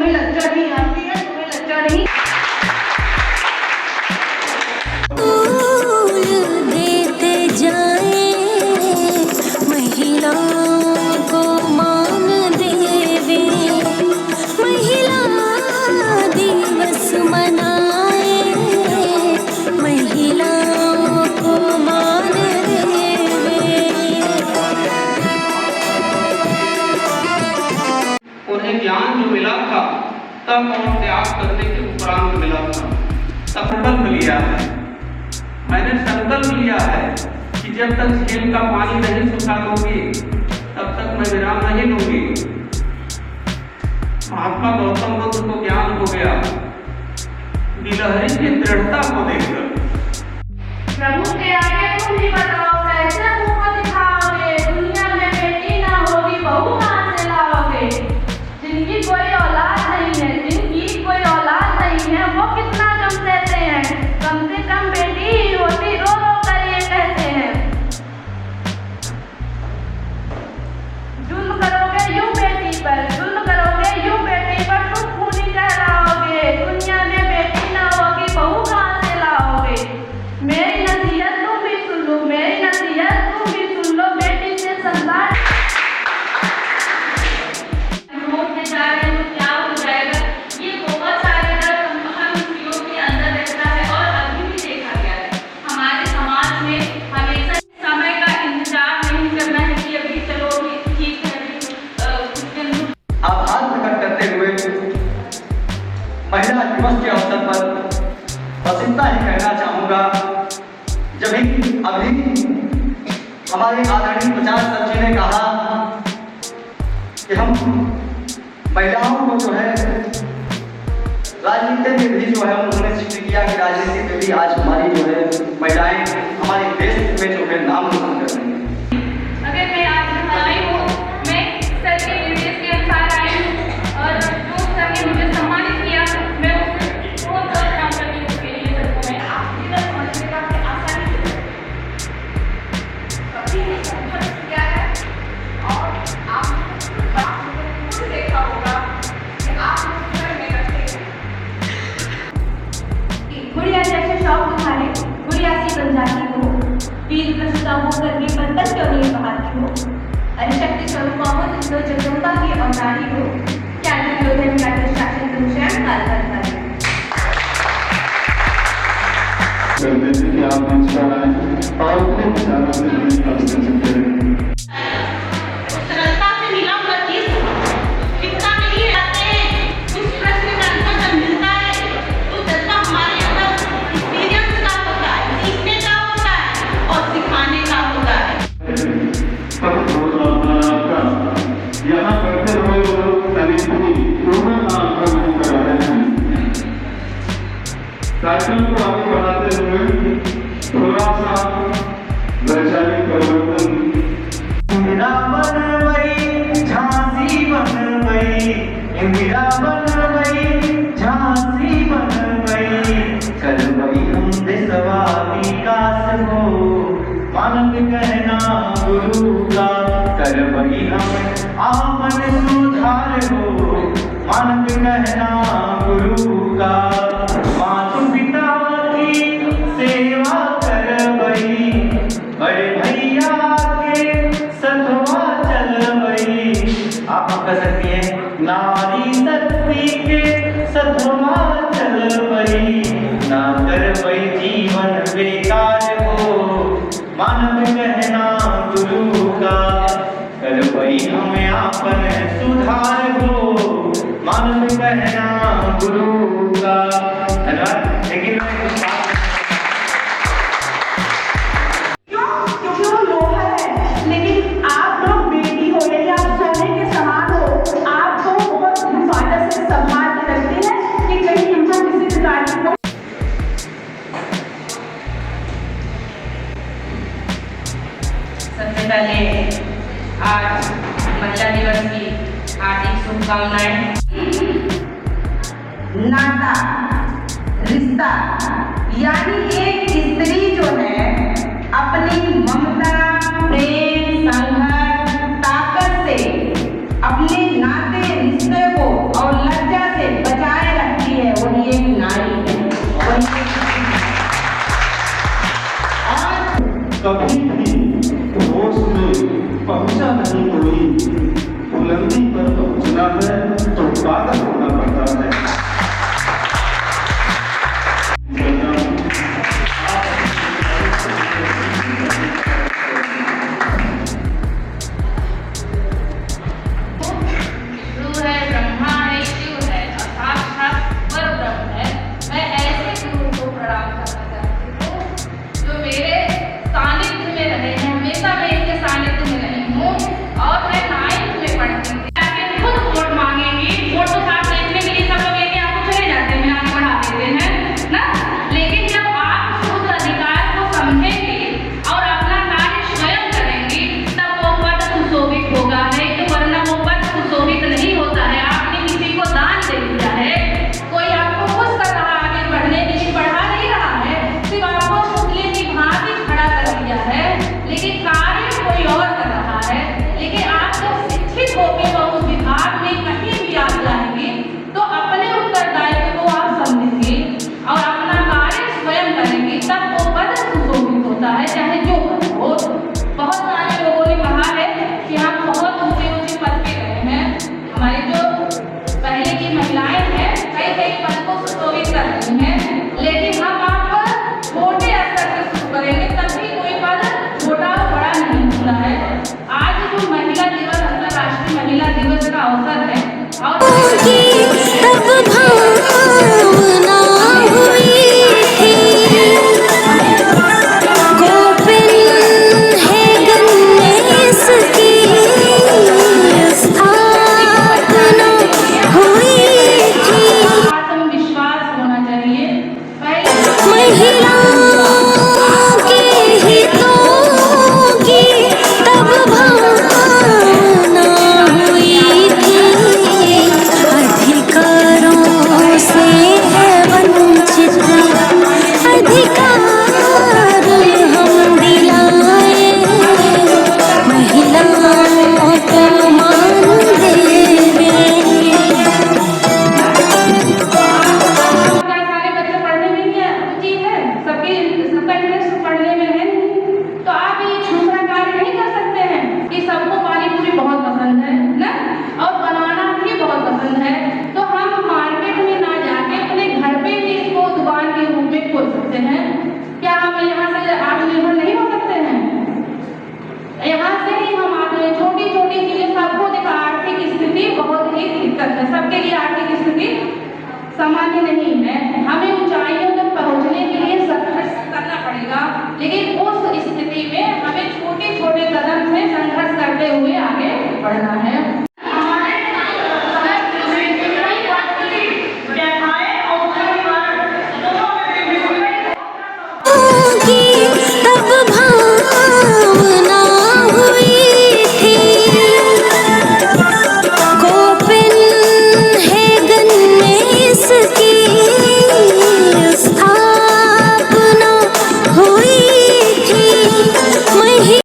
तुम्हें लज्जा नहीं आती है, तुम्हें लज्जा नहीं। देते जाए महिलाओं को मान देवे, महिला दिवस मनाए, महिलाओं को मान देवे। उन्हें ज्ञान जो मिला था तब और त्याग करने के उपरांत मिला था। संकल्प लिया है, मैंने संकल्प लिया है कि जब तक झील का पानी नहीं सुखा लूंगी तब तक मैं विराम नहीं लूंगी। महात्मा गौतम बुद्ध को ज्ञान हो गया गिलहरी की दृढ़ता को देखकर। प्रभु के आगे तुम ही बताओ कैसे मुंह दिखाओगे, दुनिया में बेटी ना होगी बहू कहाँ से लाओगे। जिनकी कोई औलाद नहीं है, जिनकी कोई औलाद नहीं है वो कितना कम देते हैं, कम से कम बेटी ही होती, रो रो कर ये कहते हैं। जुल्म करोगे यूं बेटी पर, जुल्म करोगे यूं बेटी पर, तुम खूनी कहलाओगे। दुनिया में बेटी ना होगी बहू कहाँ से लाओगे। मेरी नसीहत तुम भी सुन लो, मेरी नसीहत तुम भी सुन लो, बेटी से संतान होते जा रहे तो क्या हो जाएगा। ये बहुत सारे डर हम स्त्रियों के अंदर रहता है और अभी भी देखा गया है हमारे समाज में। हमेशा समय का इंतजार नहीं करना है कि अभी चलो अभी ठीक है, आभार प्रकट करते हुए महिला दिवस के अवसर पर बस इतना ही कहना चाहूँगा। जब अभी हमारे आदरणीय प्रचार सर जी ने कहा कि हम महिलाओं को जो है राजनीति में भी जो है उन्होंने जिक्र किया कि राजनीति में भी आज हमारी जो है महिलाएं हमारे देश में जो है नाम रोशन कर रही हैं। अगर मैं आज यहाँ आई हूँ, मैं सर के निर्देश के अनुसार आई हूँ और जो सर ने मुझे सम्मानित किया मैं उससे बहुत बहुत काम करती हूँ। उसके लिए सर को मैं आपकी तरफ पहुँचने का आसानी से कभी नहीं समझ किया है और आपने खुद देखा होगा कि आप मुझ में रखते हैं। गुड़िया जैसे शौक उठाने गुड़िया सी बन जाती हो, वीर प्रसुता होकर भी बंधन क्यों नहीं बहाती हो। अरे शक्ति स्वरूपा हो तुम तो जगदम्बा की अवतारी हो, क्या दुर्योधन का दुशासन तुम स्वयं काल कर पाए। करते थे कि आप मंच पर आए और खूब विचारों से जुड़ी बातें करते रहे। सरलता से मिला हुआ चीज कितना नहीं रहते हैं, उस प्रश्न का आंसर जब मिलता है तो जज्बा हमारे अंदर एक्सपीरियंस का होता है, सीखने का होता है और सिखाने का होता है। सब आपका यहाँ बैठे हुए लोग तरीके पूर्ण नाम नहीं करा रहे हैं। कार्यक्रम को आगे बढ़ाते हुए थोड़ा सा वैचारिक परिवर्तन। इंदिरा बन गई झांसी बन गई, इंदिरा बन गई झांसी बन गई, कर गई हम देशवा विकास हो, मानव कहना गुरु का, कर गई हम आपन सुधार हो, मानव कहना गुरु का। मातु पिता की सेवा कर गई, बड़े भैया के सतवा चल गई। आप कह सकती हैं नारी शक्ति के सतवा चल गई, ना कर गई जीवन बेकार हो, मानव कहना गुरु का, कर गई हमें आपन सुधार हो, मानव कहना गुरु का। धन्यवाद। लेकिन क्योंकि वो लोहा है, लेकिन आप लोग बेटी हो, यदि आप सोने के समान हो, आपको बहुत स्वागत से सम्मान करते हैं कि कहीं हम किसी प्रकार की। सबसे पहले आज महिला दिवस की हार्दिक शुभकामनाएं। नाता रिश्ता यानी एक स्त्री जो है अपनी ममता प्रेम संघर्ष ताकत से अपने नाते रिश्ते को और लज्जा पहुंचा नहीं कोई, बुलंदी पर पहुंचना है तो पागल होना पड़ता है। सबके लिए आर्थिक स्थिति सामान्य नहीं है। हमें ऊंचाइयों तक पहुंचने के लिए संघर्ष करना पड़ेगा, लेकिन उस स्थिति में हमें छोटे छोटे कदम से संघर्ष करते हुए आगे बढ़ना है।